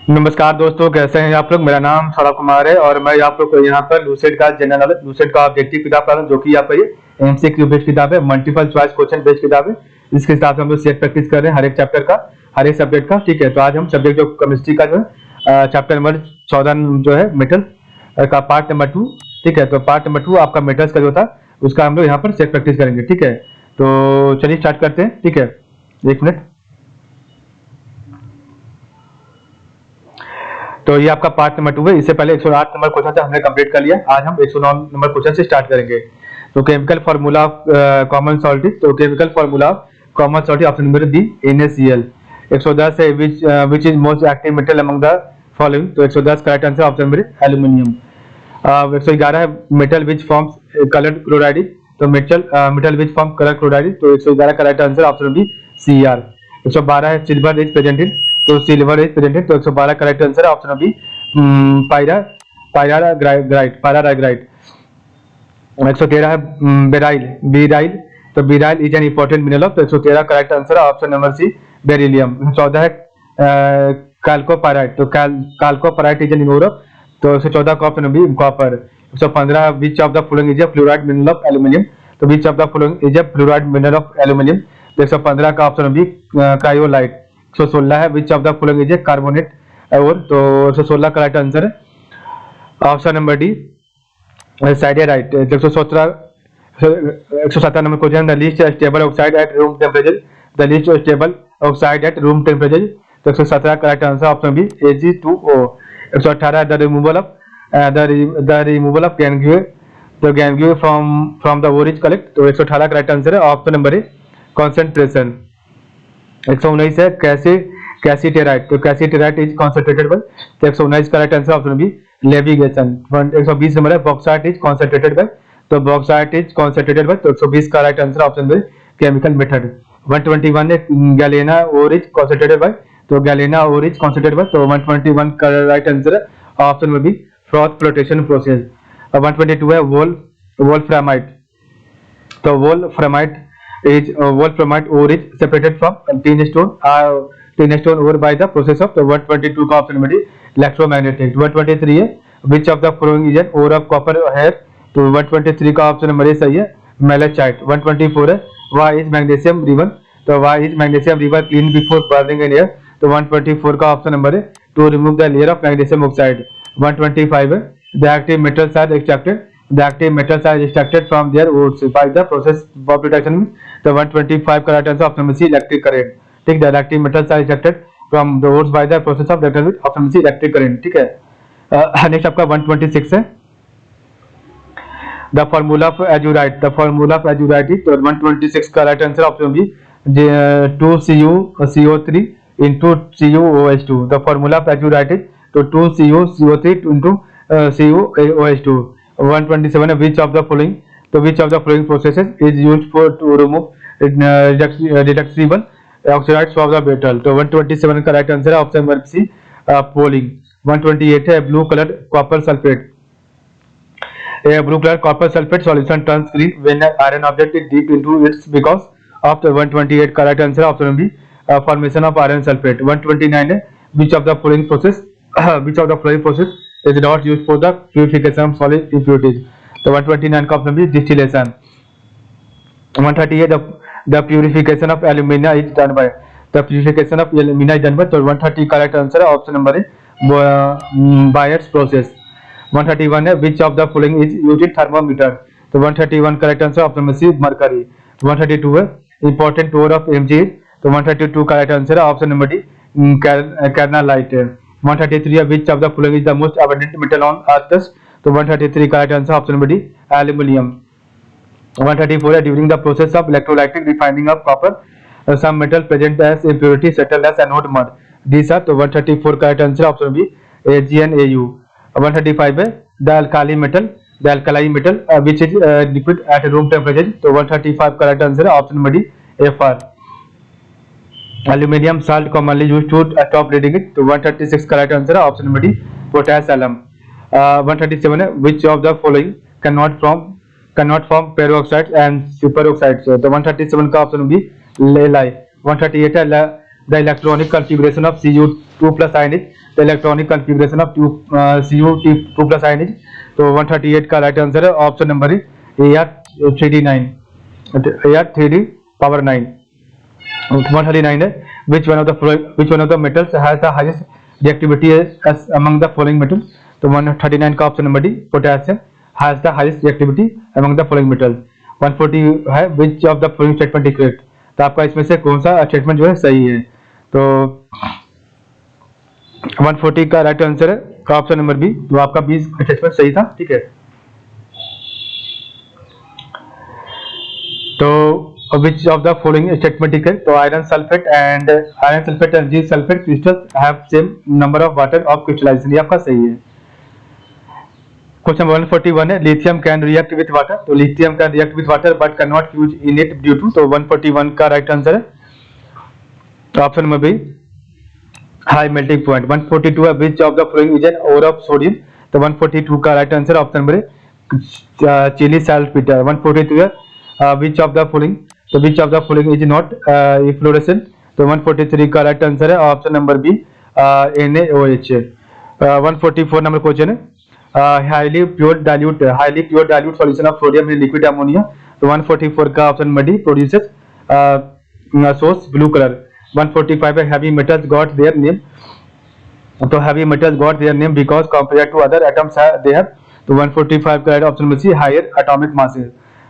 नमस्कार दोस्तों, कैसे हैं आप लोग। मेरा नाम सौरभ कुमार है और मैं आप लोग को यहाँ पर लूसेंट का जनरल नॉलेज, लूसेंट का ऑब्जेक्टिव किताब पढ़ा रहा हूँ, जो कि यहाँ पर ये एमसीक्यू बेस्ड किताब है, मल्टीपल चॉइस क्वेश्चन बेस्ड किताब है। इसके हिसाब से हम लोग सेट प्रैक्टिस कर रहे हैं हर एक चैप्टर का, हर एक सब्जेक्ट का। ठीक है, तो आज हम सब्जेक्ट जो केमिस्ट्री का जो है चैप्टर नंबर 14 जो है मेटल का पार्ट नंबर 2। ठीक है, तो पार्ट नंबर 2 आपका मेटल्स का जो था उसका हम लोग यहाँ पर सेट प्रैक्टिस करेंगे। ठीक है, तो चलिए स्टार्ट करते हैं। ठीक है, एक मिनट। तो ये आपका पार्ट नंबर 2 है। इससे पहले 108 नंबर क्वेश्चन से हमने कंप्लीट कर लिया। आज हम 109 नंबर क्वेश्चन से स्टार्ट करेंगे। तो chemical formula of common salt is, तो chemical formula of common salt option number D NaCl। 110 है which is most active metal among the following, तो 110 correct answer option number aluminium. 111 है metal which forms coloured chloride, तो metal which form colour chloride, तो 111 correct answer option number Cr। 112 है silver is presented, तो silver is presented, तो 112 correct answer है option B pyrargyrite. 113 है beryl, तो beryl is an important mineral of, तो 113 correct answer है ऑप्शन नंबर सी बेरिलियम। 14 है कैल्कोपाइराइट, तो chalcopyrite is an ore of, तो 114 का option B copper. 115 which of the following is a fluoride mineral of aluminium, तो which of the following is a fluoride mineral of aluminium, तो 115 का option B cryolite. 116 है which of the following is a carbonate ore, तो 116 correct answer है option number D siderite. 117 number question, the least stable oxide at room temperature, the least stable oxide at room temperature, तो 117 correct answer option B Ag2O। 118 the removal of gangue, तो gangue from the ore is collect, तो 118 correct answer है option number A concentration. 119 है कैसीटेराइट, तो कैसीटेराइट is concentrated by, तो 119 correct answer option B levigation. 120 number है bauxite is concentrated by, तो bauxite is concentrated by, तो 120 का right answer option B chemical method. 121 है galena ore is concentrated by, तो galena ore is concentrated by, तो 121 का right answer है option B froth flotation process. 122 है wolframite, तो wolframite ore is separated from tin stone ore by the process of, तो 122 का option number D electromagnetic. 123 है which of the following is an ore of copper hair, तो 123 का option number ए सही है मैलेचाइट। 124 है why is magnesium river, तो why is magnesium river clean before burning in air, तो 124 का ऑप्शन नंबर है to remove the layer of magnesium oxide। 125 है the active metals are extracted from their ores by the process of reduction, तो 125 का right answer option number C electric current. ठीक है, the active metals are extracted from the ores by the process of reduction, option number C electric current. ठीक है, next आपका 126 है the formula of एजुराइट, तो 126 का right answer option B 2CuCO3 into CuOH2, the formula of azurite is, तो 2CuCO3 into CuOH2। 127 है which of the following, तो which of the following processes is used for to remove reducible oxides from the metal, तो 127 का right answer है option number C poling. 128 है blue colour copper sulphate, blue color copper sulfate solution turns green when an iron object is dipped into it because of, the 128 correct answer option B formation of iron sulfate। 129 है which of the following process is not used for the purification of solid impurities, तो 129 का option B distillation। 130 है the purification of alumina is done by, तो 130 correct answer है option number ए Byers process। 131 है which of the following is used in thermometer, तो 131 correct answer option में C Mercury. 132 है important ore of Mg, तो 132 correct answer है option number D कैर्नालाइट। 133 है which of the following is the most abundant metal on earth, तो 133 correct answer option number D aluminium. 134 है during the process of electrolytic refining of copper some metal present as impurity settle as anode mud, these are, तो 134 correct answer option B AgNAu। 135 है the alkali metal which is liquid at room temperature, तो 135 correct answer है option number D Fr। aluminium salt commonly used to stop bleeding it, तो 136 correct answer है option number D potash alum। 137 है which of the following cannot form peroxides and superoxides, तो 137 का option B लेलाई। 138 है the electronic configuration of Cu2+ ion is, the electronic configuration of CuT2 plus ion is, तो 138 का right answer है option number is AR3D9, AR3D power 9, 139 है. Which one of the metals has the highest reactivity as among the following metals, तो 139 का option number D potassium has the highest reactivity among the following metals. 140 है which of the following statement is correct, तो आपका इसमें से कौन सा statement जो है सही है, तो 140 का राइट आंसर है ऑप्शन नंबर बी, तो आपका 20 स्टेटमेंट सही था. ठीक है, तो which of the following statement is correct, तो iron sulfate and zinc sulfate crystals have same number of water of crystallization, ये आपका सही है. क्वेश्चन 141 है lithium can react with water, तो lithium can react with water but can not fuse in it due to, तो 141 का right answer है option number B high melting point. 142 है which of the following is an ore of sodium, तो 142 का right answer option number A Chile saltpetre. 143 है which of the following, तो which of the following is not इफ्लोरेसेंट, तो 143 का right answer है option number B NaOH. 144 number question है highly pure dilute solution of sodium in liquid ammonia, तो 144 का option number D produces source blue colour. 145 है heavy metals got their name, तो heavy metals got their name because compared to other atoms they have, तो 145 का option number C higher atomic masses.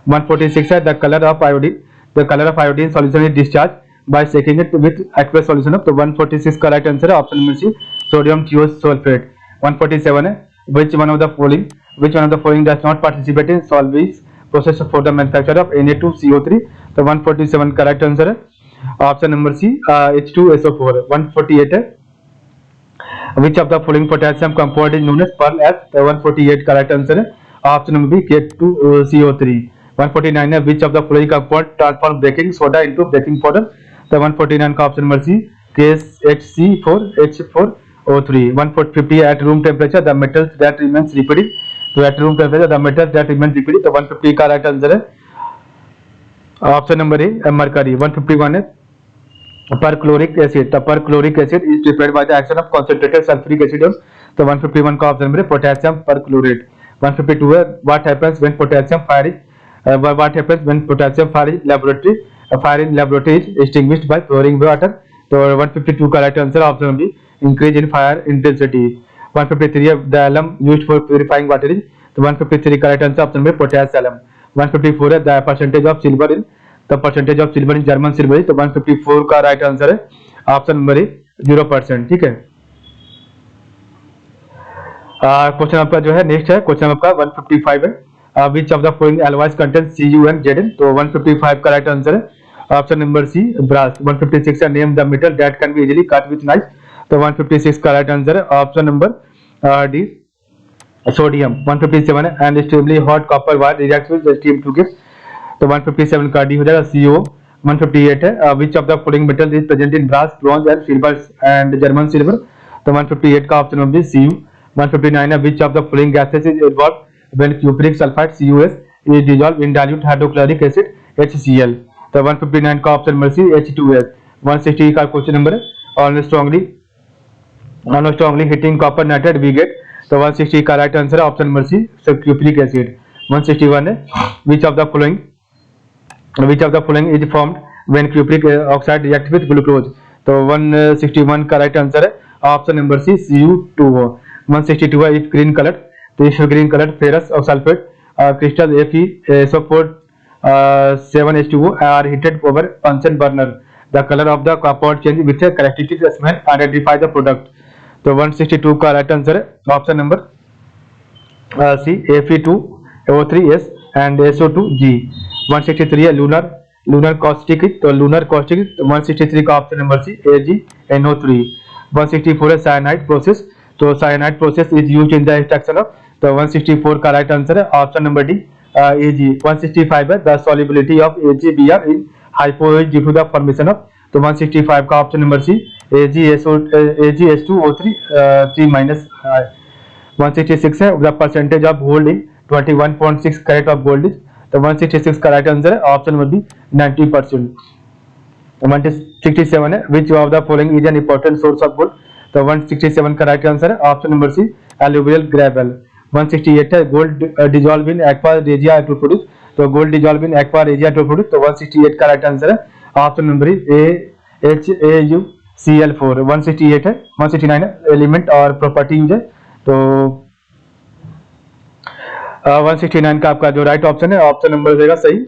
146 है the colour of iodine solution is discharge by shaking it with aqueous solution of, तो 146 का right answer है option number C sodium thiosulphate. 147 है which one of the following does not participate in Solvay's process for the manufacture of Na2CO3, तो 147 का right answer है option number सी H2SO4. 148 है which of the following potassium compound is known as pearl as, तो 148 का right answer है option number B K2CO3. 149 है which of the following compound transform baking soda into baking powder, तो 149 का option number C KHC4H4O3. 150 at room temperature the metals that remains liquid, तो at room temperature the metals that remains liquid, तो 150 का right answer है option number ए mercury. 151 है perchloric acid, तो perchloric acid is prepared by the action of concentrated sulfuric acid, तो 151 का option number है potassium perchlorate. 152 है what happens when potassium fire in laboratory is extinguished by pouring water, तो 152 का right answer option number B increase in fire intensity. 153 है the alum used for purifying water is, तो 153 का right answer option number potassium alum. 154 है the percentage of silver in German silver, तो 154 का right answer है option number 0%. ठीक है, question आपका जो है नेक्स्ट है क्वेश्चन आपका 155 है which of the following alloys contains Cu and Zn, तो 155 का राइट आंसर है ऑप्शन नंबर सी ब्रास. 156 है name the metal that can be easily cut with knife, तो 156 का राइट आंसर है ऑप्शन नंबर डी सोडियम. 157 है and extremely hot copper wire reacts with steam to give, तो 157 का D हो जाएगा CO. 158 है which of the following metal is present in brass bronze and silver and German silver, तो 158 का option number Cu. 159 है which of the following gases is involve when cupric sulphide CuS is dissolve in dilute hydrochloric acid HCl, तो 159 का option number सी H2S. 160 का question number है on strongly heating copper nitrate we get, तो 160 का right answer है option number C cupric acid. 161 है which of the following is formed when cupric oxide react with glucose, तो 161 का right answer है option number C Cu2O. 162 है if green colour, तो if green colour ferrous और sulphate crystal FeSO4 7H2O are heated over Bunsen burner, the color of the compound change with a characteristic smell, identify the product, तो 162 का right answer है option number C Fe2O3S and SO2G. 163 है lunar caustic, तो lunar caustic 163 का option number C AgNO3. 164 है cyanide process, तो cyanide process is used in the extraction of, तो 164 का राइट आंसर है ऑप्शन नंबर डी Ag. 165 है the solubility of AgBr in hypo is due to the formation of, तो 165 का option number सी AgH2O3 3-. 166 है the percentage of gold in 21.6 carat of gold is, तो 166 का right answer है option number B 90%. 167 है which of the following is an important source of gold, तो 167 का right answer है option number C alluvial gravel. 168 है gold dissolve in aqua regia to produce, तो gold dissolve in aqua regia to produce, तो 168 का right answer है option number HAuCl4। 168 है, 169 है एलिमेंट और प्रॉपर्टी यूज है, तो 169 का आपका जो राइट ऑप्शन है ऑप्शन नंबर रहेगा सही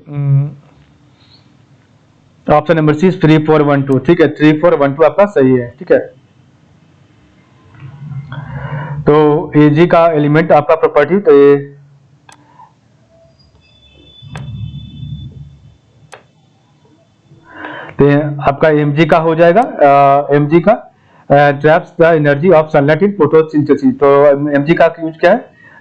ऑप्शन नंबर सी 3412। ठीक है, 3412 आपका सही है। ठीक है, तो Ag का एलिमेंट आपका प्रॉपर्टी, तो ये आपका Mg का हो जाएगा। Mg का traps the energy of sunlight in photosynthesis, तो Mg का यूज क्या है,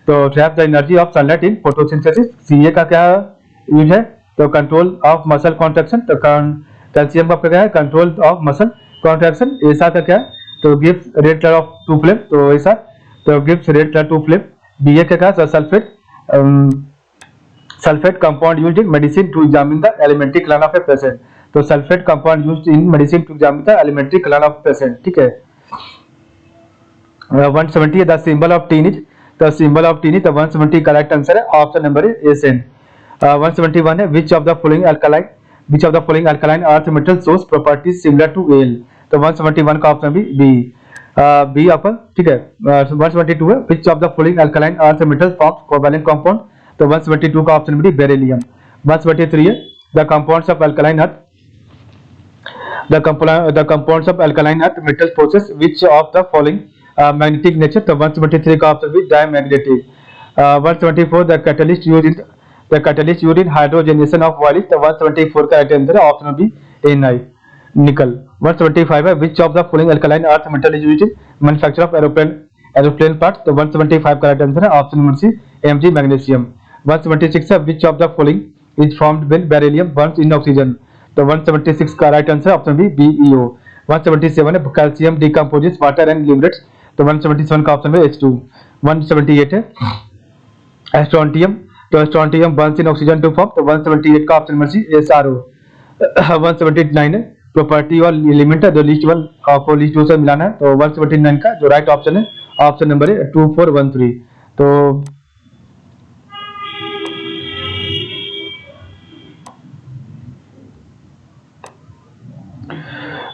तो trap the energy of sunlight in photosynthesis. Ca का क्या यूज है, तो कंट्रोल ऑफ मसल कॉन्ट्रैक्शन, तो कैल्शियम का क्या है, कंट्रोल ऑफ मसल कॉन्ट्रैक्शन। ऐसा का क्या है, तो gives red colour of to flame, तो ऐसा तो gives red colour to flame. Ba का क्या, sulphate compound used in medicine to examine the alimentary क्लान ऑफ ए पेशेंट, तो sulphate compound used in medicine to examine the alimentary क्लान of patient. ठीक है, 170 the symbol of tin is, तो symbol of tin is, तो 170 correct answer है option number A SN. 171 है which of the following alkaline earth metal shows properties similar to L, तो 171 का option B अपन। ठीक है, 172 है which of the following alkaline earth metal forms covalent compound, तो 172 का ऑप्शन बी बेरिलियम। 173 है the compounds of alkaline earth metal possess which of the following magnetic nature, तो 173 का option B diamagnetic. 174 the catalyst used in hydrogenation of oil, तो 174 का right answer है option B Ni nickel. 175 है which of the following alkaline earth metal is used in manufacture of aeroplane parts, तो 175 का right answer है option number C Mg magnesium. 176 है which of the following is formed when beryllium burns in oxygen, तो 176 का right answer option B BeO। 177 है calcium decomposes water and liberates, तो 177 का option है H2। 178 है स्ट्रोंटियम, तो strontium burns in oxygen to form, तो 178 का ऑप्शन नंबर सी SRO। 179 है प्रॉपर्टी और एलिमेंट है जो लिस्ट वन को लिस्ट टू से मिलाना है, तो 179 का जो राइट ऑप्शन है ऑप्शन नंबर है 2413।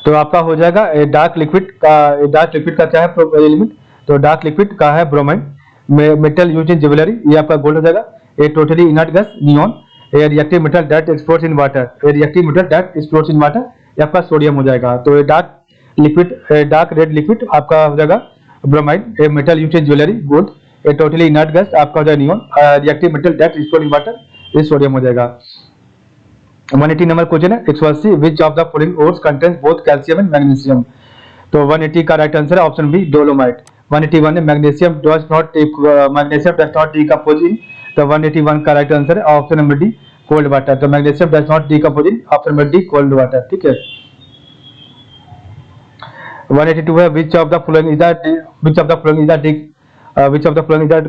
तो आपका हो जाएगा डार्क लिक्विड का क्या है एलिमेंट, तो डार्क लिक्विड का है bromine. Metal use in jewellery, ये आपका गोल्ड हो जाएगा। A totally inert gas neon. A reactive metal that explodes in water, A reactive metal that explodes in water, ये आपका सोडियम हो जाएगा। तो डार्क रेड लिक्विड आपका हो जाएगा bromine. A metal use in jewellery gold. A totally inert gas आपका हो जाएगा neon. Reactive metal that explode in water, ये सोडियम हो जाएगा। 180 नंबर क्वेश्चन है 180 विच of the following ores contains both calcium and magnesium, तो 180 का राइट आंसर है ऑप्शन बी डोलोमाइट। 181 है मैग्नीशियम डज नॉट डिकम्पोज इन, तो 181 का राइट आंसर है option number D cold water, तो magnesium does not decompose in, option number D cold water. ठीक है, 182 है which of the following is the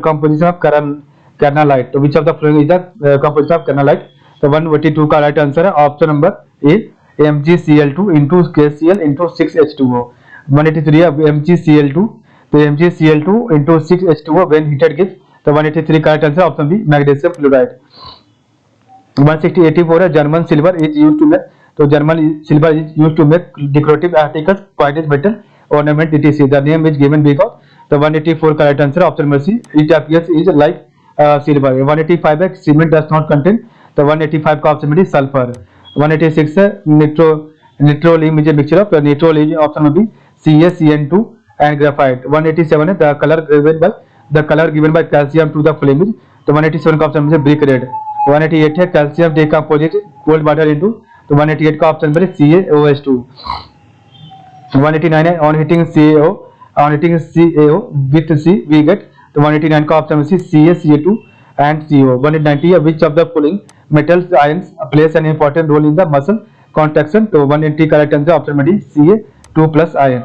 composition of carnallite, तो which of the following is the composition of carnallite, तो 182 का right answer है option number A MgCl2 into KCl into 6H2O। 183 है MgCl2, तो MgCl2 into 6H2O when heated gives, तो 183 का right answer option B magnesium fluoride. 184 है German silver is used to make, तो German silver is used to make decorative articles pointed metal ornament etc, the name is given because, तो 184 का right answer option number see it appears is like silver. 185 है cement does not contain, तो 185 का option में sulphur. 186 है nitrolim is a mixture of, nitrolim option में भी CaCN2 and graphite. 187 है the colour given by calcium to the flame is, तो 187 का ऑप्शन में ब्रिक रेड। 188 है calcium decomposes cold water into, तो 188 का ऑप्शन में CaOH2। 189 है on heating CaO with C we get, तो 189 का ऑप्शन में CaCA2 and CO। 190 है which of the following metals ions plays an important role in the muscle contraction, तो 180 का राइट आंसर ऑप्शन में डी Ca2 प्लस आयन।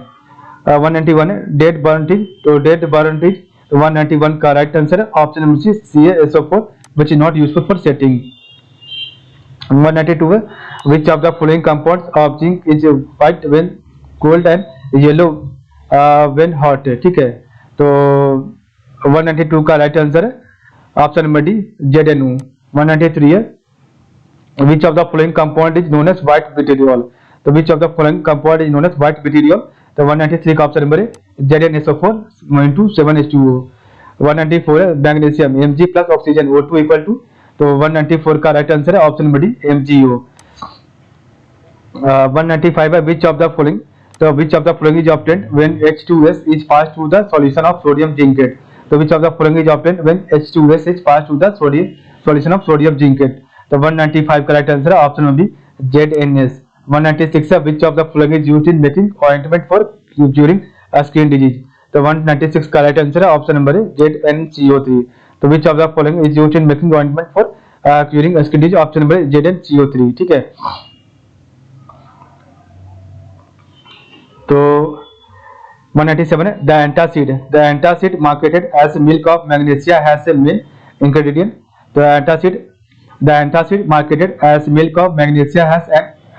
191 है dead burnt, तो 191 का राइट आंसर है option number C CaSO4 which is not useful for setting। 192 है which of the following compounds of zinc is white when cold and yellow when hot है, ठीक है। तो 192 का राइट आंसर है ऑप्शन नंबर डी ZNO। 193 है which of the following compound is known as white vitriol, तो which of the following compound is known as white vitriol, तो 193 का ऑप्शन नंबर है ZnSO4 into 7H2O। 194 है magnesium Mg plus oxygen O2 equal to, तो 194 का right answer है option number D MgO। 195 है which of the following, तो which of the following is obtained when H2S is passed through the solution of sodium zincate, तो which of the following is obtained when H2S is passed through the solution of sodium zincate, तो 195 का right answer है option number B ZnS। 196 है which of the following is used in making ointment for curing skin disease, तो 196 का right answer है option number है ZnCO3, तो which of the following is used in making ointment for curing skin disease, option number है ZnCO3, ठीक है। तो 197 है the antacid marketed as milk of magnesia has a main ingredient, तो the antacid marketed as milk of magnesia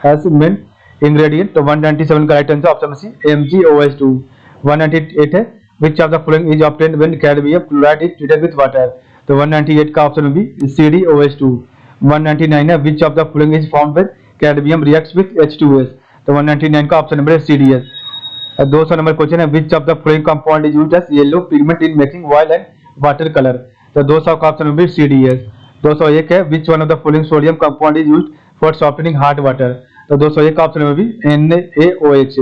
has main ingredient, तो 197 का right answer option C MgOH2। 198 है which of the following is obtained when cadmium chloride is treated with water, तो 198 का option B CdOH2। 199 है which of the following is formed when cadmium reacts with H2S, तो 199 का option number है CdS। 200 number question है which of the following compound is used as yellow pigment in making oil and water color, तो 200 का option number CdS। 201 है which one of the following sodium compound is used for softening hot water, तो 201 का option number B NaOH।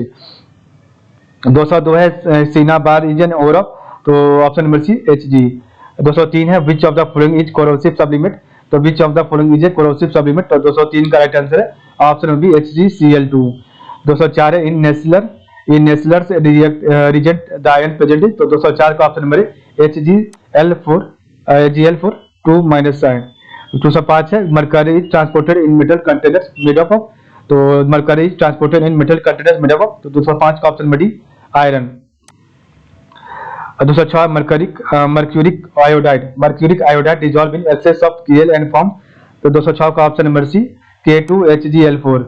202 है cinnabar is an ore of, तो option number C Hg। 203 है which of the following is corrosive sublimate, तो which of the following is a corrosive sublimate, तो 203 का right answer है option number B HgCl2। 204 है in Nessler's reagent the ion present is, तो 204 का option number है Gl4 2 minus sign। 205 है mercury is transported in metal containers made up of, तो mercury is transported in metal containers made up of, तो 205 का option number D iron. 206 mercuric iodide dissolve in excess of Kl and form, तो 206 का option number सी K2HgL4।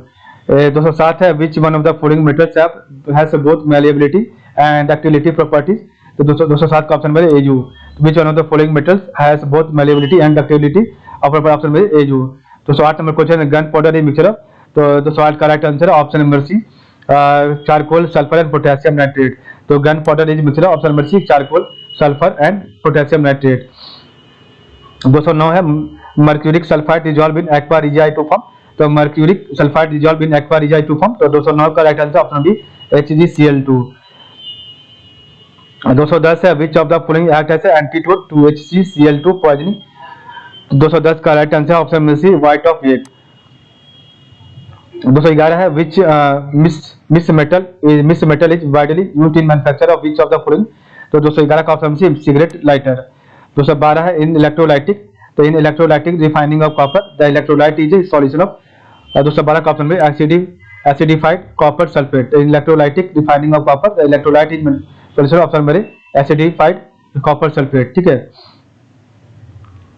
207 है which one of the following metals has both malleability and ductility properties, तो 207 का option number है Au, which one of the following metals has both malleability and ductility, option number है Au। 208 नंबर question है gun powder mixture, तो 208 का right answer है option number C charcoal sulphur and potassium nitrate, तो gun powder is mixture option number C charcoal sulphur and potassium nitrate. 209 है mercuric sulphide dissolve in aqua regia to form, तो mercuric sulphide dissolve in aqua regia to form, तो 209 का right answer option B HgCl2। 210 है which of the following act as antidote to HgCl2 poisoning, 210 का right answer option में सी white of egg. 211 है which मिस metal is widely used in manufacture of which of the following, तो 211 का option C cigarette lighter. 212 है in electrolytic, तो in electrolytic refining of copper the electrolyte is a solution of, 212 का option में acidified copper sulphate, in electrolytic refining of copper the electrolyte is solution option में acidified copper sulphate, ठीक है।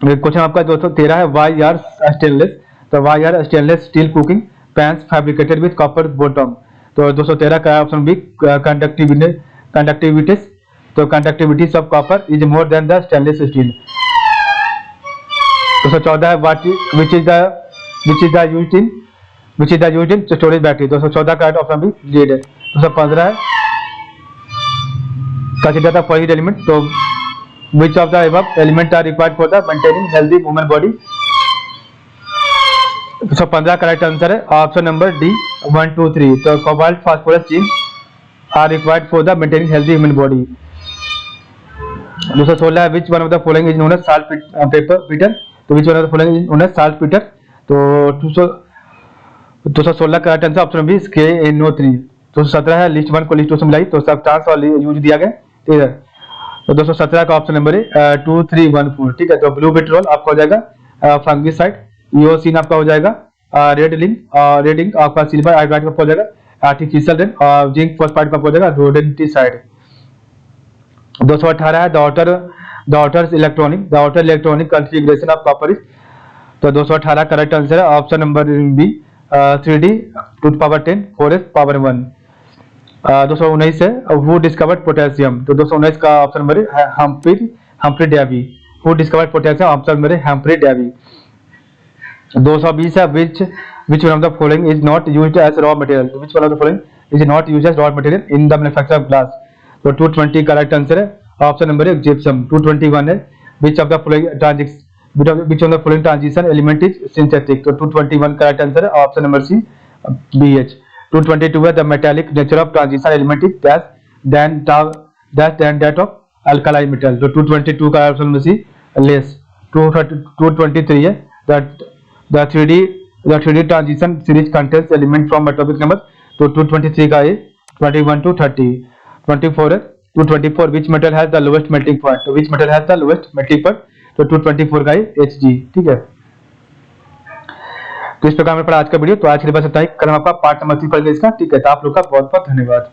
Question आपका 213 है why are stainless, तो why are stainless steel cooking pans fabricated with copper bottom, तो 213 का option B conductivity, तो conductivity of copper is more than the stainless steel. 214 है which is the used in storage battery, 214 का option be lead है। 215 है consider the following element, तो which of the above element are required for the maintaining healthy human body, 215 का right answer है option number D 1 2 3, तो cobalt phosphorus zinc are required for the maintaining healthy human body. 216 है which one of the following is known as saltpetre, तो which one of the following is known as saltpetre, तो 216 का right answer option B KNO3। 217 है list 1 को list 2 से मिलाई, तो substance और यूज दिया गया, ठीक है। तो 217 का ऑप्शन नंबर है 2314, ठीक है। तो ब्लू विट्रोल आपका हो जाएगा फंगिसाइड, ईओसिन आपका हो जाएगा रेड इंक आपका सिल्वर हाइड्राइड का हो जाएगा आर्टिफिशियल रेन, और जिंक फॉस्फाइड का हो जाएगा रोडेंटिसाइड। 218 है the outers electronic configuration of copper, तो 218 करेक्ट आंसर है option number B 3D 2 to the power 10 4s power 1। 219 है, हु डिस्कवर्ड पोटेशियम, तो 219 का ऑप्शन नंबर है Humphry Davy. Who discovered potassium, option number है हम्फ्री डेवी। 220 है, which one of the following is not used as raw material, which one of the following is not used as raw material in the manufacture of glass, तो 220 correct answer है, option number है gypsum. 221 है, which of the following transition element is synthetic, तो 221 correct answer है, option number सी BH। 222 है, the metallic nature of transition element is dash than that of alkali metal, तो 222 का option number सी less. 223 है, the 3D transition series contains element from atomic number, तो 223 का है 21 to 30। 24 है, 224 which metal has the lowest melting point, तो which metal has the lowest melting point, तो 224 का है Hg। ठीक है, तो इस प्रकार में पढ़ा आज का वीडियो। तो आज के लिए बस इतना ही, कल हम आपका पार्ट नंबर 3 पढ़ेंगे इसका। ठीक है, तो आप लोग का बहुत बहुत धन्यवाद।